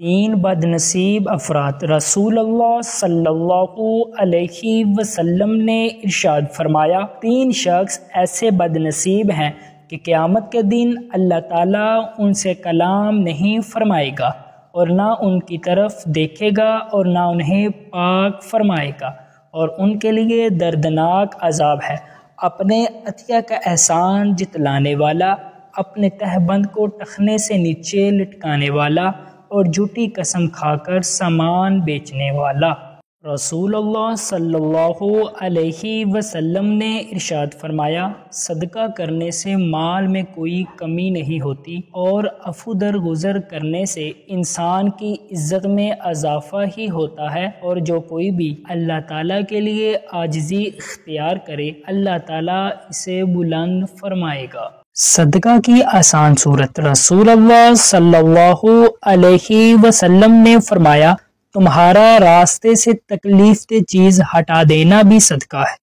تین بد نصیب افراد۔ رسول اللہ صلی اللہ علیہ وسلم نے ارشاد فرمایا، تین شخص ایسے بد نصیب ہیں کہ قیامت کے دن اللہ تعالیٰ ان سے کلام نہیں فرمائے گا اور نہ ان کی طرف دیکھے گا اور نہ انہیں پاک فرمائے گا، اور ان کے لیے دردناک عذاب ہے۔ اپنے عطیہ کا احسان جتلانے والا، اپنے تہبند کو ٹخنے سے نیچے لٹکانے والا اور جھوٹی قسم کھا کر سامان بیچنے والا۔ رسول اللہ صلی اللہ علیہ وسلم نے ارشاد فرمایا، صدقہ کرنے سے مال میں کوئی کمی نہیں ہوتی اور عفو درگزر کرنے سے انسان کی عزت میں اضافہ ہی ہوتا ہے، اور جو کوئی بھی اللہ تعالیٰ کے لیے عاجزی اختیار کرے اللہ تعالیٰ اسے بلند فرمائے گا۔ صدقہ کی آسان صورت۔ رسول اللہ صلی اللہ علیہ وسلم نے فرمایا، تمہارا راستے سے تکلیف دہ چیز ہٹا دینا بھی صدقہ ہے۔